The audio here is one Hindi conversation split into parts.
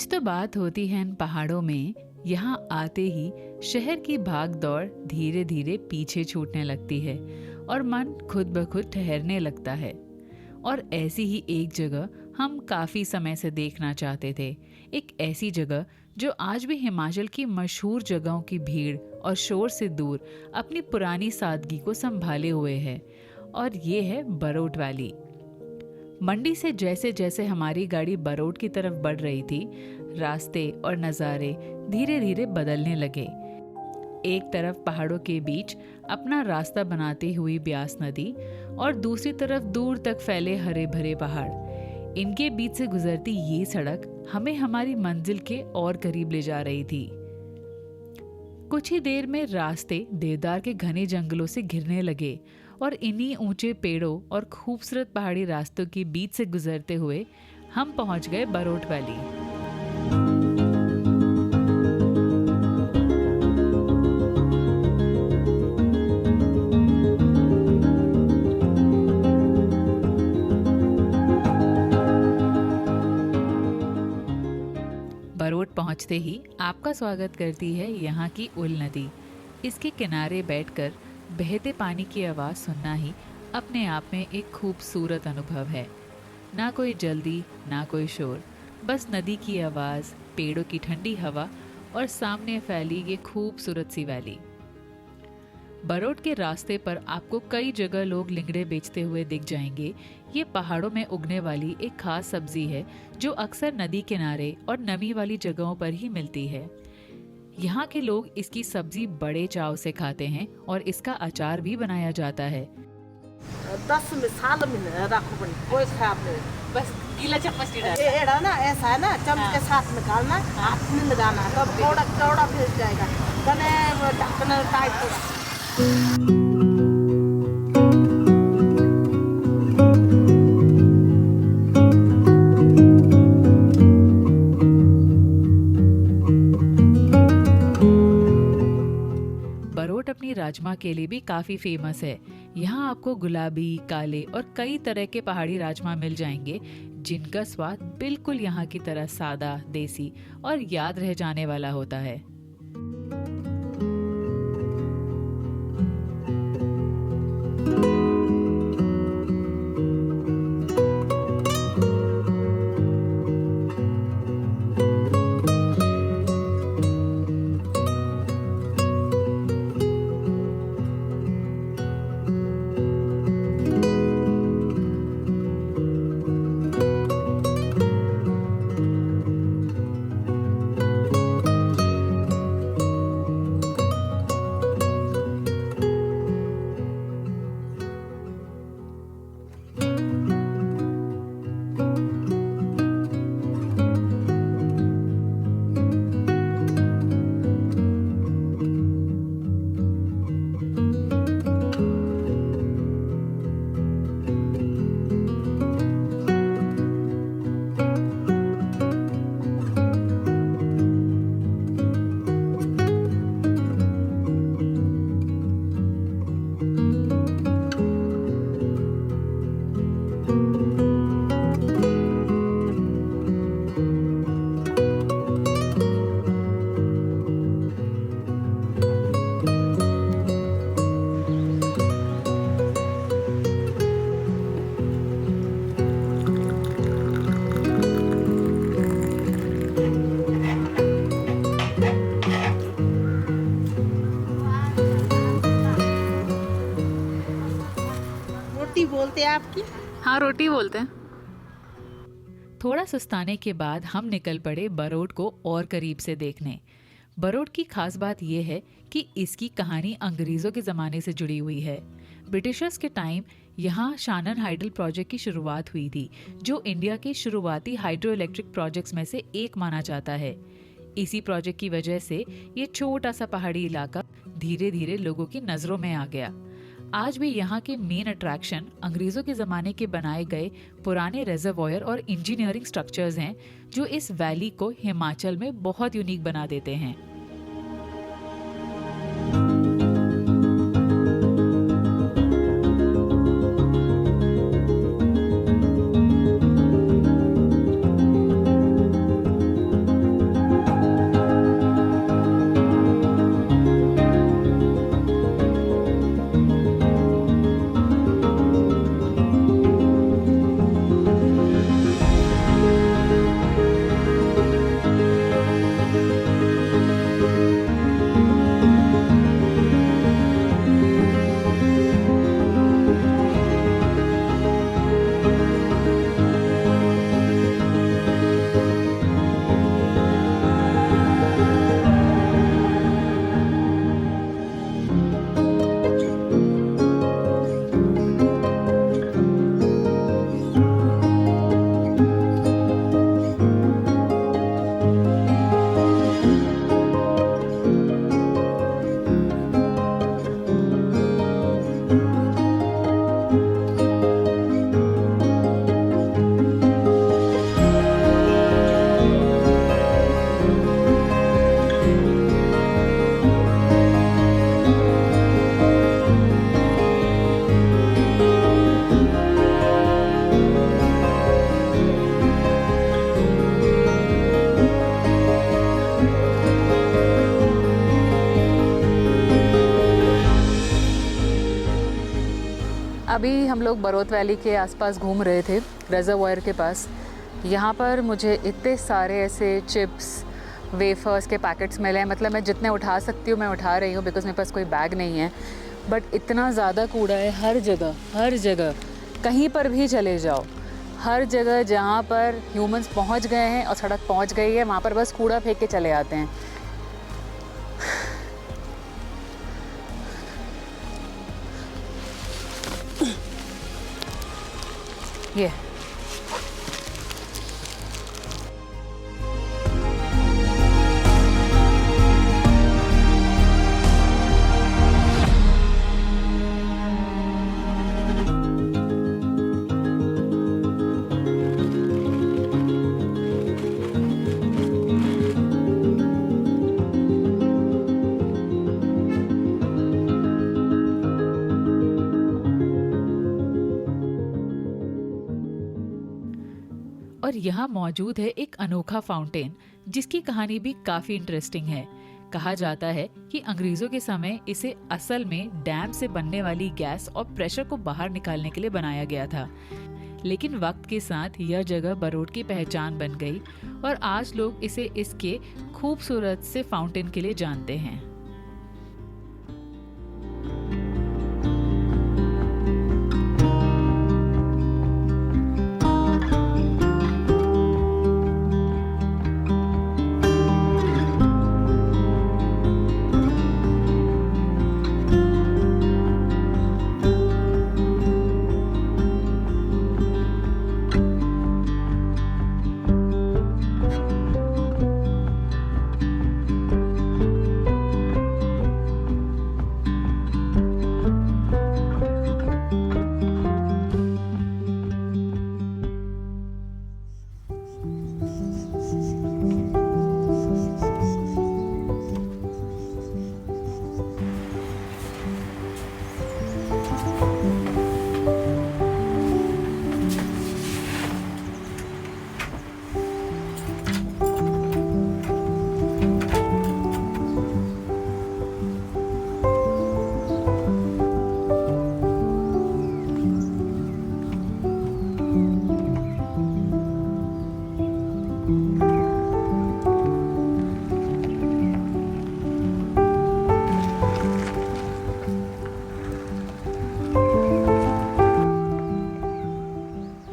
कुछ तो बात होती है इन पहाड़ों में। यहाँ आते ही शहर की भाग दौड़ धीरे धीरे पीछे छूटने लगती है और मन खुद ब खुद ठहरने लगता है। और ऐसी ही एक जगह हम काफी समय से देखना चाहते थे। एक ऐसी जगह जो आज भी हिमाचल की मशहूर जगहों की भीड़ और शोर से दूर अपनी पुरानी सादगी को संभाले हुए है, और ये है बरोट वैली। मंडी से जैसे जैसे हमारी गाड़ी बरोट की तरफ बढ़ रही थी, रास्ते और नज़ारे धीरे धीरे बदलने लगे। एक तरफ पहाड़ों के बीच अपना रास्ता बनाती हुई ब्यास नदी और दूसरी तरफ दूर तक फैले हरे भरे पहाड़। इनके बीच से गुजरती ये सड़क हमें हमारी मंजिल के और करीब ले जा रही थी। कुछ ही देर में रास्ते देवदार के घने जंगलों से घिरने लगे और इन्हीं ऊंचे पेड़ों और खूबसूरत पहाड़ी रास्तों के बीच से गुजरते हुए हम पहुंच गए बरोट वैली। बरोट पहुंचते ही आपका स्वागत करती है यहाँ की उल नदी। इसके किनारे बैठकर बहते पानी की आवाज़ सुनना ही अपने आप में एक खूबसूरत अनुभव है। ना कोई जल्दी, ना कोई शोर, बस नदी की आवाज़, पेड़ों की ठंडी हवा और सामने फैली ये खूबसूरत सी वैली। बरोट के रास्ते पर आपको कई जगह लोग लिंगड़े बेचते हुए दिख जाएंगे। ये पहाड़ों में उगने वाली एक खास सब्जी है जो अक्सर नदी किनारे और नमी वाली जगहों पर ही मिलती है। यहाँ के लोग इसकी सब्जी बड़े चाव से खाते हैं और इसका अचार भी बनाया जाता है। 10 साल में रखो बड़ी कोई खराब नहीं, बस गीला चम्मच नहीं डालना। एड़ा ना ऐसा है ना, चम्मच के साथ निकालना, हाथ में लगाना, तब थोड़ा चौड़ा फिर जाएगा। गने ढक्कन टाइट पूरा। अपनी राजमा के लिए भी काफी फेमस है। यहाँ आपको गुलाबी, काले और कई तरह के पहाड़ी राजमा मिल जाएंगे, जिनका स्वाद बिल्कुल यहाँ की तरह सादा, देसी और याद रह जाने वाला होता है। बोलते हैं आपकी? हाँ, रोटी बोलते हैं। थोड़ा सुस्ताने के बाद हम निकल पड़े बरोट को और करीब से देखने। बरोट की खास बात यह है कि इसकी कहानी अंग्रेजों के ज़माने से जुड़ी हुई है। ब्रिटिशर्स के टाइम यहाँ शानन हाइडल प्रोजेक्ट की शुरुआत हुई थी, जो इंडिया के शुरुआती हाइड्रो इलेक्ट्रिक प्रोजेक्ट्स में से एक माना जाता है। इसी प्रोजेक्ट की वजह से ये छोटा सा पहाड़ी इलाका धीरे धीरे लोगों की नज़रों में आ गया। आज भी यहाँ के मेन अट्रैक्शन अंग्रेजों के ज़माने के बनाए गए पुराने रिजर्वॉयर और इंजीनियरिंग स्ट्रक्चर्स हैं, जो इस वैली को हिमाचल में बहुत यूनिक बना देते हैं। लोग बरोत वैली के आसपास घूम रहे थे, रिजर्वायर के पास। यहाँ पर मुझे इतने सारे ऐसे चिप्स, वेफर्स के पैकेट्स मिले हैं। मतलब मैं जितने उठा सकती हूँ मैं उठा रही हूँ, बिकॉज़ मेरे पास कोई बैग नहीं है। बट इतना ज़्यादा कूड़ा है हर जगह, कहीं पर भी चले जाओ, हर जगह जहाँ पर ह्यूमंस पहुँच गए हैं और सड़क पहुँच गई है, वहाँ पर बस कूड़ा फेंक के चले आते हैं। ये और यहाँ मौजूद है एक अनोखा फाउंटेन, जिसकी कहानी भी काफी इंटरेस्टिंग है। कहा जाता है कि अंग्रेजों के समय इसे असल में डैम से बनने वाली गैस और प्रेशर को बाहर निकालने के लिए बनाया गया था। लेकिन वक्त के साथ यह जगह बरोट की पहचान बन गई और आज लोग इसे इसके खूबसूरत से फाउंटेन के लिए जानते हैं।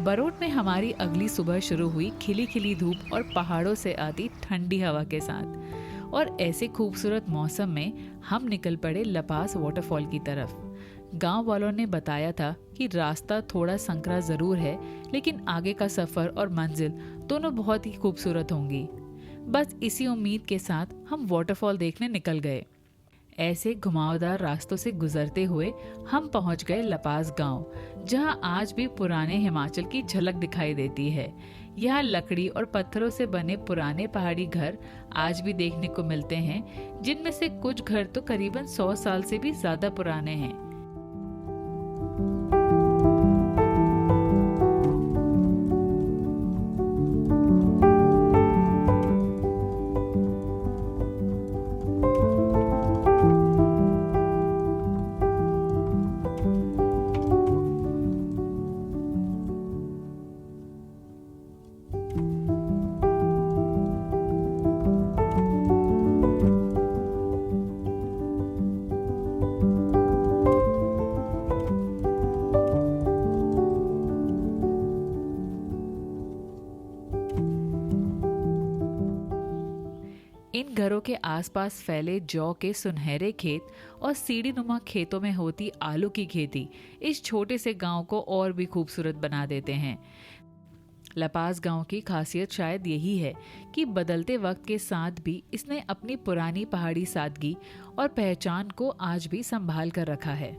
बरोट में हमारी अगली सुबह शुरू हुई खिली खिली धूप और पहाड़ों से आती ठंडी हवा के साथ। और ऐसे खूबसूरत मौसम में हम निकल पड़े लपास वाटरफॉल की तरफ। गांव वालों ने बताया था कि रास्ता थोड़ा संकरा जरूर है, लेकिन आगे का सफर और मंजिल दोनों बहुत ही खूबसूरत होंगी। बस इसी उम्मीद के साथ हम वाटरफॉल देखने निकल गए। ऐसे घुमावदार रास्तों से गुजरते हुए हम पहुंच गए लपास गांव, जहां आज भी पुराने हिमाचल की झलक दिखाई देती है। यहाँ लकड़ी और पत्थरों से बने पुराने पहाड़ी घर आज भी देखने को मिलते हैं, जिनमें से कुछ घर तो करीबन 100 साल से भी ज्यादा पुराने हैं। इन घरों के आसपास फैले जौ के सुनहरे खेत और सीढ़ी नुमा खेतों में होती आलू की खेती इस छोटे से गांव को और भी खूबसूरत बना देते हैं। लपास गांव की खासियत शायद यही है कि बदलते वक्त के साथ भी इसने अपनी पुरानी पहाड़ी सादगी और पहचान को आज भी संभाल कर रखा है।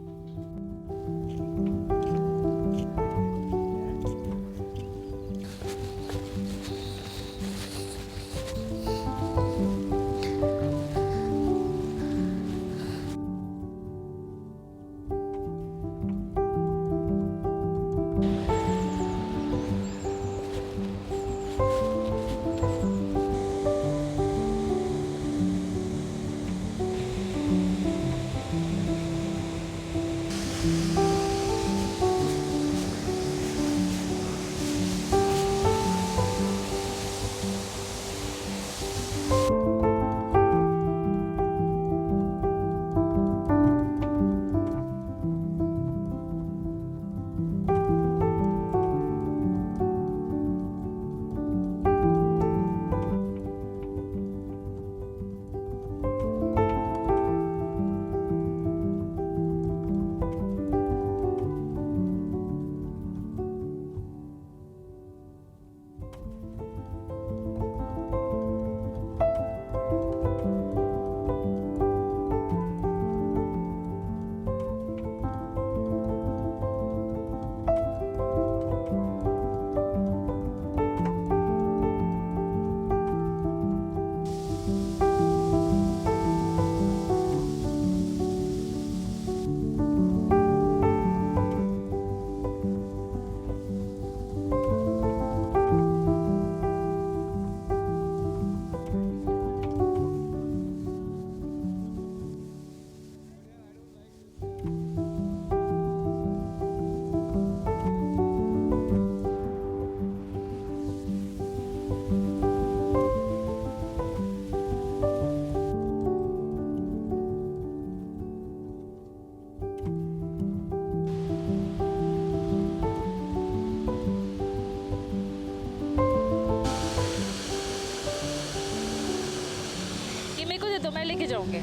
लेके जाओगे?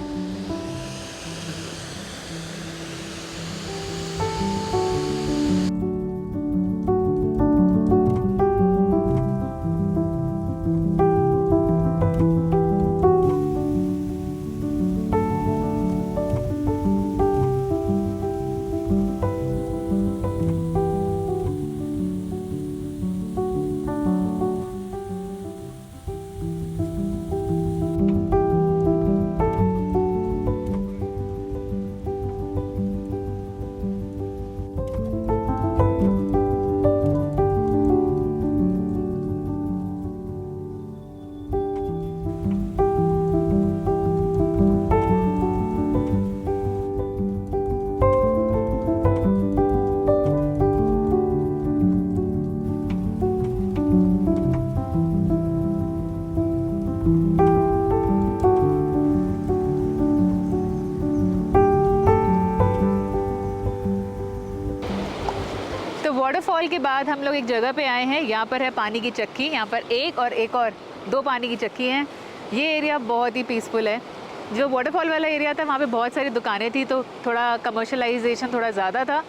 तो वाटरफॉल के बाद हम लोग एक जगह पे आए हैं। यहाँ पर है पानी की चक्की। यहाँ पर एक और दो पानी की चक्की हैं। ये एरिया बहुत ही पीसफुल है। जो वाटरफॉल वाला एरिया था वहाँ पे बहुत सारी दुकानें थी, तो थोड़ा कमर्शलाइजेशन थोड़ा ज़्यादा था।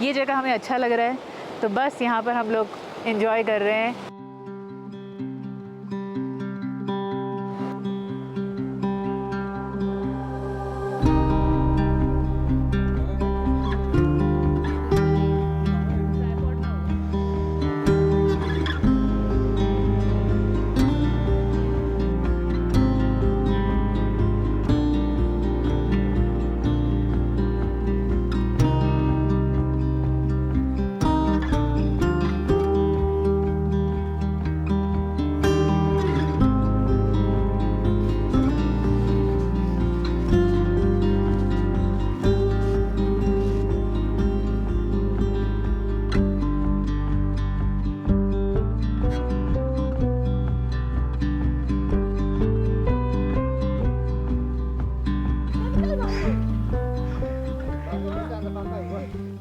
ये जगह हमें अच्छा लग रहा है, तो बस यहाँ पर हम लोग एंजॉय कर रहे हैं।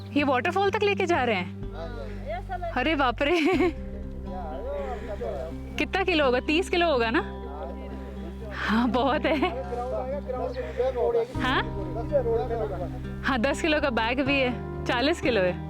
ये वाटरफॉल तक लेके जा रहे हैं? अरे बाप रे कितना किलो होगा? 30 किलो होगा ना? हाँ बहुत है। हाँ हाँ 10 किलो का बैग भी है, 40 किलो है।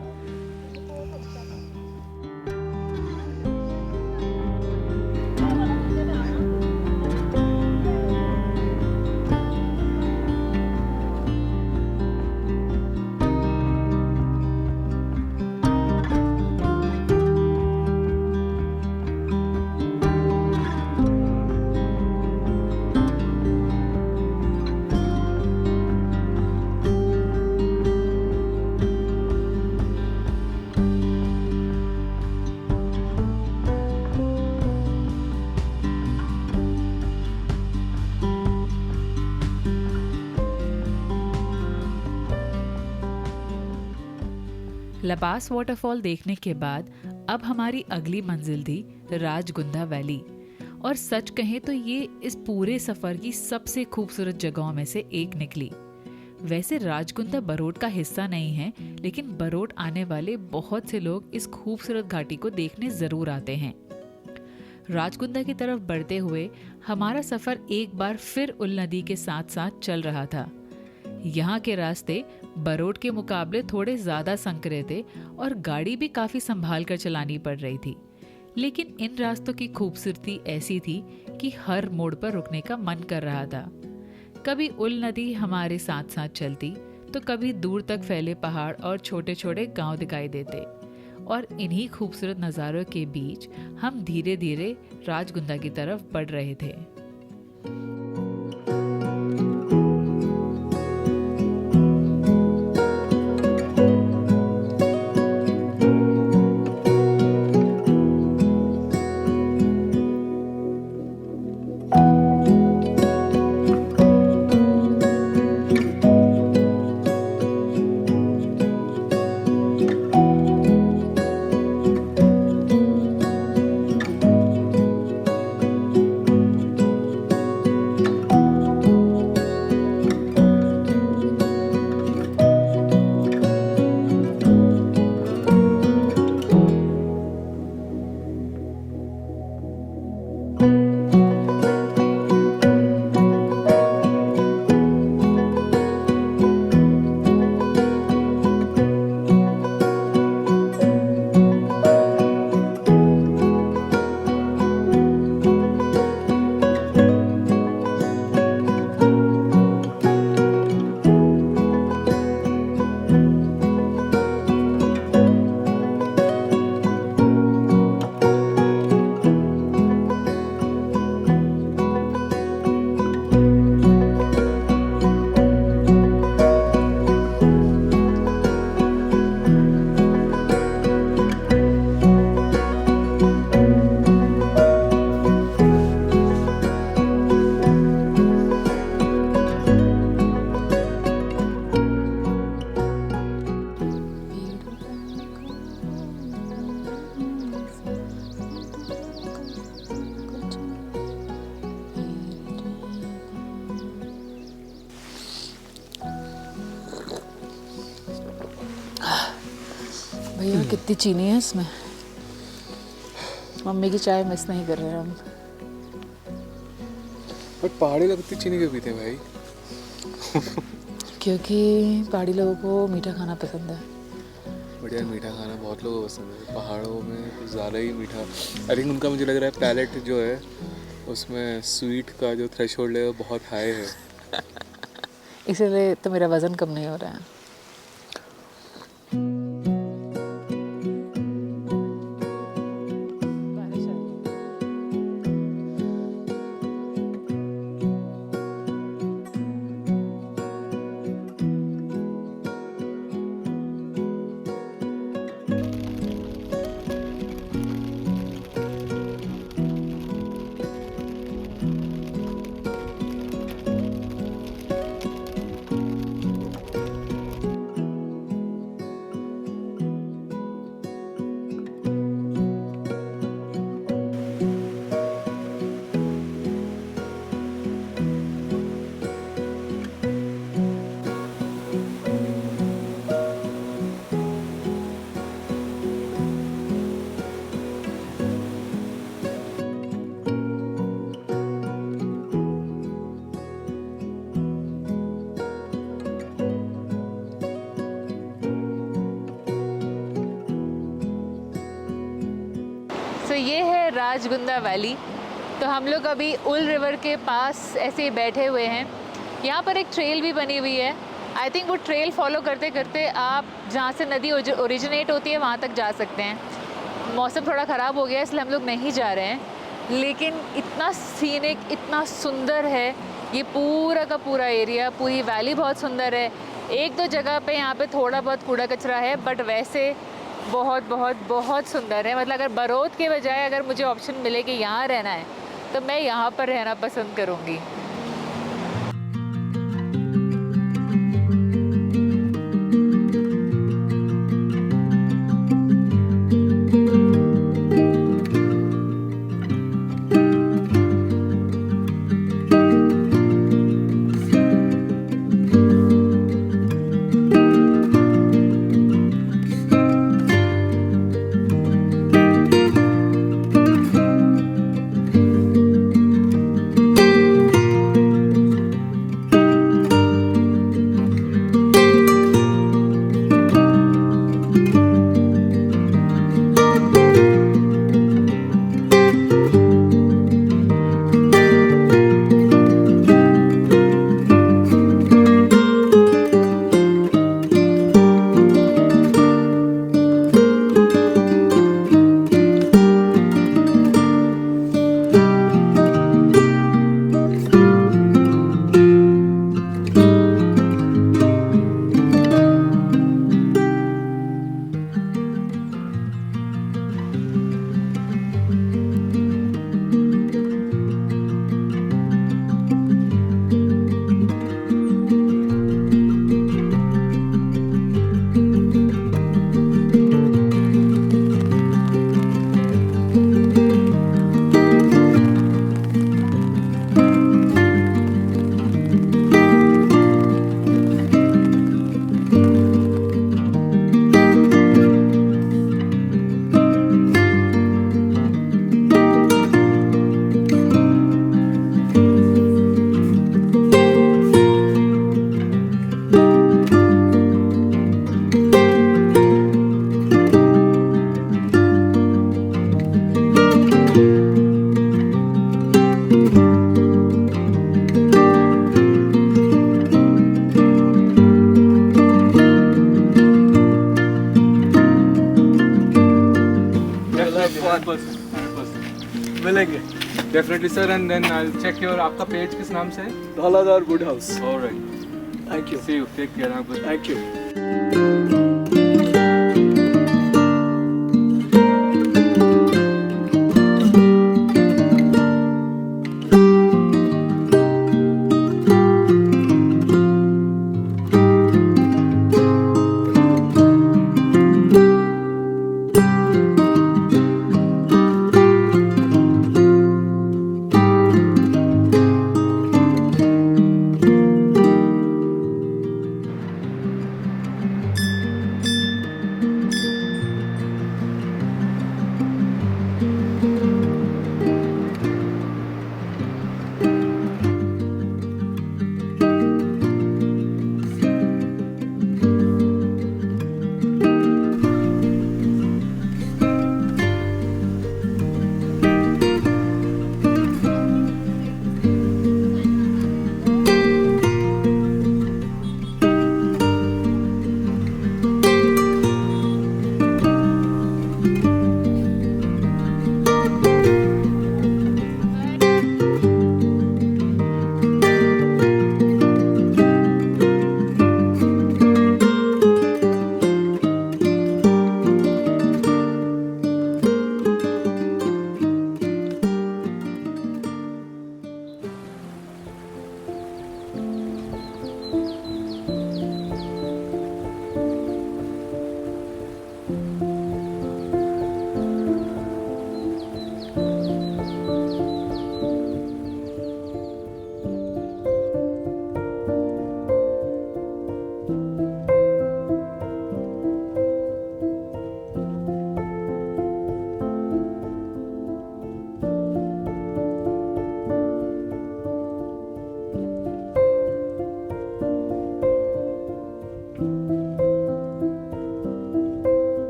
लबास वाटरफॉल देखने के बाद अब हमारी अगली मंजिल थी राजगुंदा वैली। और सच कहें तो ये इस पूरे सफर की सबसे खूबसूरत जगहों में से एक निकली। वैसे राजगुंदा बरोट का हिस्सा नहीं है, लेकिन बरोट आने वाले बहुत से लोग इस खूबसूरत घाटी को देखने जरूर आते हैं। राजगुंदा की तरफ बढ़ते हुए हमारा सफर एक बार फिर उल नदी के साथ साथ चल रहा था। यहाँ के रास्ते बरोट के मुकाबले थोड़े ज्यादा संकरे थे और गाड़ी भी काफी संभाल कर चलानी पड़ रही थी। लेकिन इन रास्तों की खूबसूरती ऐसी थी कि हर मोड़ पर रुकने का मन कर रहा था। कभी उल नदी हमारे साथ साथ चलती, तो कभी दूर तक फैले पहाड़ और छोटे छोटे गांव दिखाई देते। और इन्हीं खूबसूरत नज़ारों के बीच हम धीरे धीरे राजगुंदा की तरफ बढ़ रहे थे। कितनी चीनी है इसमें। मम्मी की चाय मिस नहीं कर रहे हम। बट पहाड़ी लोग इतनी चीनी क्यों पीते हैं भाई? क्योंकि पहाड़ी लोगों को मीठा खाना पसंद है। बढ़िया, मीठा खाना बहुत लोगों को पसंद है। पहाड़ों में कुछ ज़्यादा ही मीठा। आई थिंक उनका मुझे लग रहा है पैलेट जो है उसमें स्वीट का जो थ्रेशोल्ड है वो बहुत हाई है। इसीलिए तो मेरा वज़न कम नहीं हो रहा है। तो ये है राजगुंदा वैली। तो हम लोग अभी उल रिवर के पास ऐसे ही बैठे हुए हैं। यहाँ पर एक ट्रेल भी बनी हुई है। आई थिंक वो ट्रेल फॉलो करते करते आप जहाँ से नदी ओरिजिनेट होती है वहाँ तक जा सकते हैं। मौसम थोड़ा ख़राब हो गया इसलिए हम लोग नहीं जा रहे हैं, लेकिन इतना सीनिक, इतना सुंदर है ये पूरा का पूरा एरिया। पूरी वैली बहुत सुंदर है। एक दो जगह पे यहाँ पे थोड़ा बहुत कूड़ा कचरा है, बट वैसे बहुत बहुत बहुत सुंदर है। मतलब अगर बरोद के बजाय अगर मुझे ऑप्शन मिले कि यहाँ रहना है तो मैं यहाँ पर रहना पसंद करूँगी। मिलेंगे definitely sir. And then I will check your, आपका पेज किस नाम से है? Dhauladhar wood house. Alright, thank you. See you, take care. Thank you.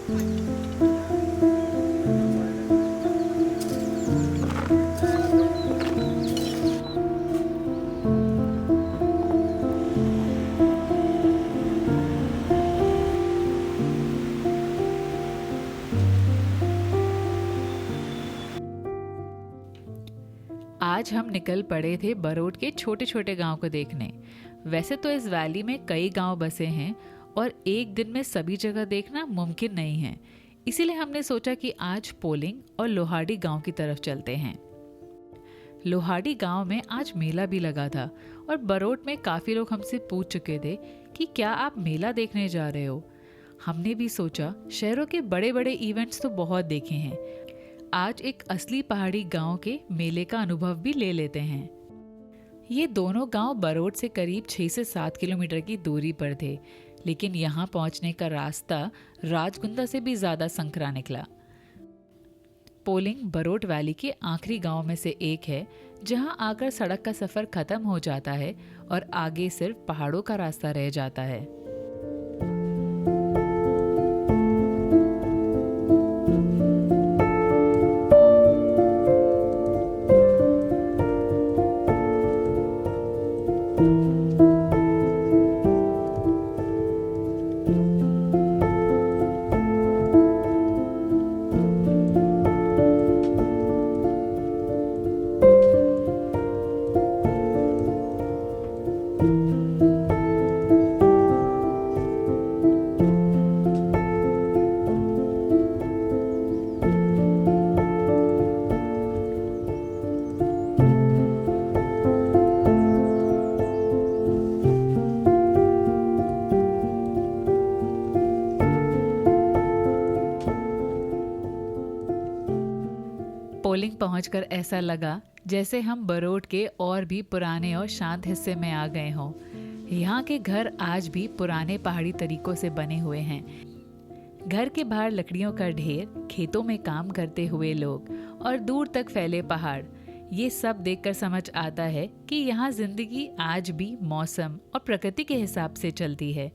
आज हम निकल पड़े थे बरोट के छोटे छोटे गांव को देखने। वैसे तो इस वैली में कई गांव बसे हैं और एक दिन में सभी जगह देखना मुमकिन नहीं है, इसीलिए हमने सोचा कि आज पोलिंग और लोहाड़ी गांव की तरफ चलते हैं। लोहाड़ी गांव में आज मेला भी लगा था और बरोट में काफ़ी लोग हमसे पूछ चुके थे कि क्या आप मेला देखने जा रहे हो। हमने भी सोचा शहरों के बड़े बड़े इवेंट्स तो बहुत देखे हैं, आज एक असली पहाड़ी गांव के मेले का अनुभव भी ले लेते हैं। ये दोनों गांव बरोट से करीब 6 से 7 किलोमीटर की दूरी पर थे, लेकिन यहाँ पहुँचने का रास्ता राजकुंदा से भी ज़्यादा संकरा निकला। पोलिंग बरोट वैली के आखिरी गांव में से एक है, जहां आकर सड़क का सफ़र खत्म हो जाता है और आगे सिर्फ पहाड़ों का रास्ता रह जाता है। पोलिंग पहुंचकर ऐसा लगा जैसे हम बरोट के और भी पुराने और शांत हिस्से में आ गए हों। यहाँ के घर आज भी पुराने पहाड़ी तरीकों से बने हुए हैं। घर के बाहर लकड़ियों का ढेर, खेतों में काम करते हुए लोग और दूर तक फैले पहाड़, ये सब देखकर समझ आता है कि यहाँ जिंदगी आज भी मौसम और प्रकृति के हिसाब से चलती है।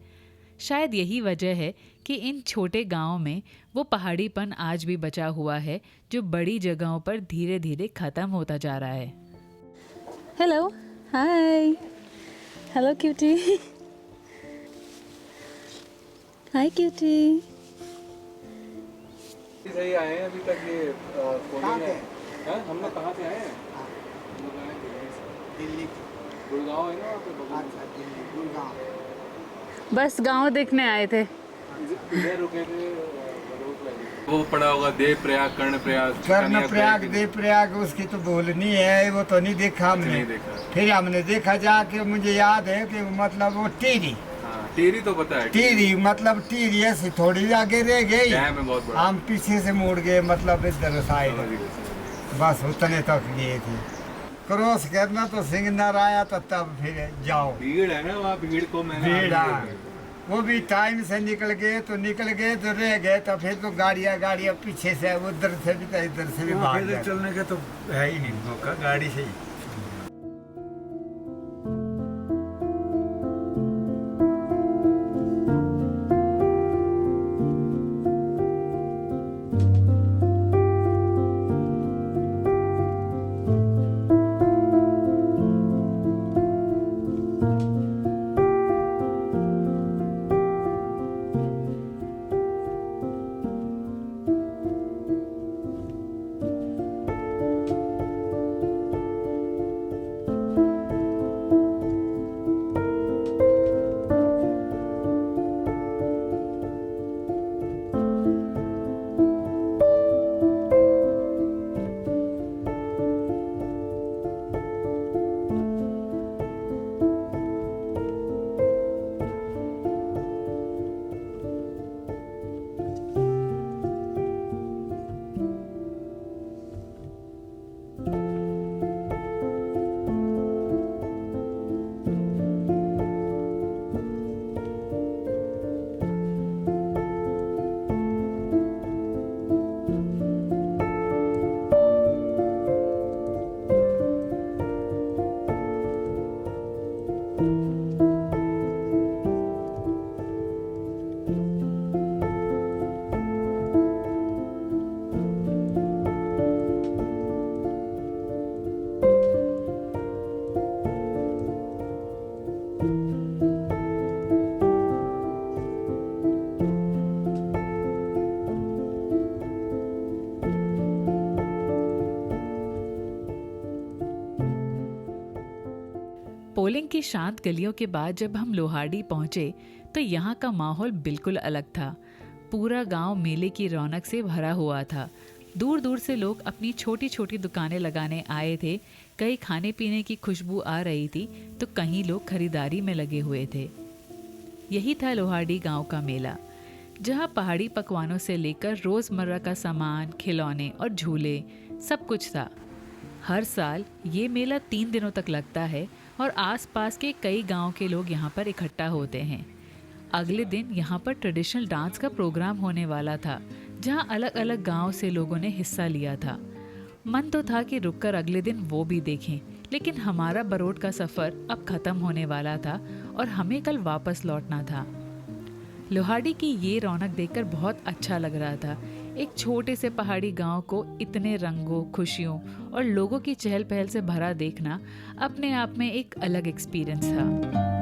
शायद यही वजह है कि इन छोटे गांवों में वो पहाड़ीपन आज भी बचा हुआ है, जो बड़ी जगहों पर धीरे धीरे खत्म होता जा रहा है। हेलो, हाय, हेलो क्यूटी, हाय क्यूटी। सही आए हैं अभी तक ये पोलिंग है। हाँ, हम लोग कहाँ से आए हैं? हम लोग आए दिल्ली से। गुड़गांव है ना वहाँ पे बगल में? अच्छा, दिल्ली, गुड़गांव। बस गांव देखने आए थे। इधर रुके थे बरोट वैली। वो पड़ा होगा देव प्रयाग, कर्ण प्रयाग, कर्ण प्रयाग, देव प्रयाग, उसकी तो बोलनी है, वो तो नहीं देखा हमने। नहीं देखा। फिर हमने देखा जाके, मुझे याद है कि मतलब वो टीरी, हाँ, टीरी तो पता है। टीरी मतलब टीरी ऐसी थोड़ी आगे रह गई, डैम है बहुत बड़ा। हम पीछे से मुड़ गए, मतलब इधर साइड, बस उतने तक गए थे। क्रॉस करना तो सिंगनर आया तो तब फिर जाओ। भीड़ है ना वहाँ, भीड़ को मैंने भीड़, वो भी टाइम से निकल गए तो रह गए, तो फिर तो गाड़ियाँ पीछे से उधर से भी तो इधर से भी भाग गए। चलने का तो है ही नहीं मौका, गाड़ी से ही। रोलिंग की शांत गलियों के बाद जब हम लोहाड़ी पहुंचे तो यहाँ का माहौल बिल्कुल अलग था। पूरा गांव मेले की रौनक से भरा हुआ था। दूर दूर से लोग अपनी छोटी छोटी दुकानें लगाने आए थे। कहीं खाने पीने की खुशबू आ रही थी तो कहीं लोग खरीदारी में लगे हुए थे। यही था लोहाड़ी गांव का मेला, जहां पहाड़ी पकवानों से लेकर रोज़मर्रा का सामान, खिलौने और झूले सब कुछ था। हर साल ये मेला 3 दिनों तक लगता है और आसपास के कई गांव के लोग यहाँ पर इकट्ठा होते हैं। अगले दिन यहाँ पर ट्रेडिशनल डांस का प्रोग्राम होने वाला था, जहाँ अलग अलग गांव से लोगों ने हिस्सा लिया था। मन तो था कि रुककर अगले दिन वो भी देखें, लेकिन हमारा बरोट का सफ़र अब ख़त्म होने वाला था और हमें कल वापस लौटना था। लोहाड़ी की ये रौनक देखकर बहुत अच्छा लग रहा था। एक छोटे से पहाड़ी गांव को इतने रंगों, खुशियों और लोगों की चहल पहल से भरा देखना अपने आप में एक अलग एक्सपीरियंस था।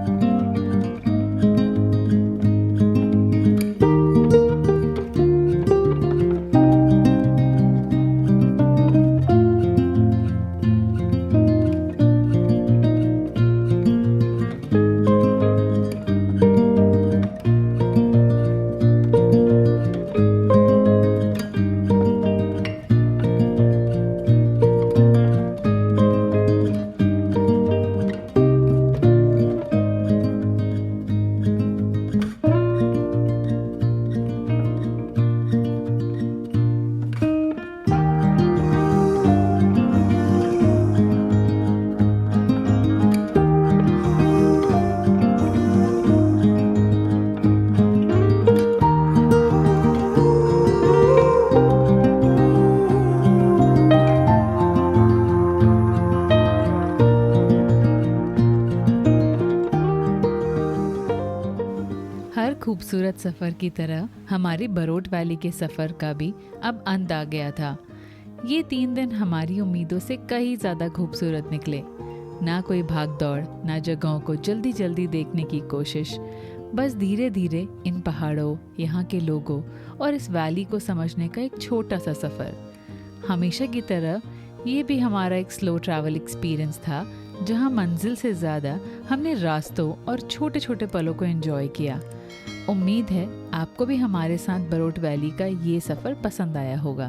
खूबसूरत सफ़र की तरह हमारे बरोट वैली के सफ़र का भी अब अंत आ गया था। ये 3 दिन हमारी उम्मीदों से कहीं ज़्यादा खूबसूरत निकले। ना कोई भाग दौड़, ना जगहों को जल्दी जल्दी देखने की कोशिश, बस धीरे धीरे इन पहाड़ों, यहाँ के लोगों और इस वैली को समझने का एक छोटा सा सफ़र। हमेशा की तरह ये भी हमारा एक स्लो ट्रैवल एक्सपीरियंस था, जहाँ मंजिल से ज़्यादा हमने रास्तों और छोटे छोटे पलों को एंजॉय किया। उम्मीद है आपको भी हमारे साथ बरोट वैली का ये सफ़र पसंद आया होगा।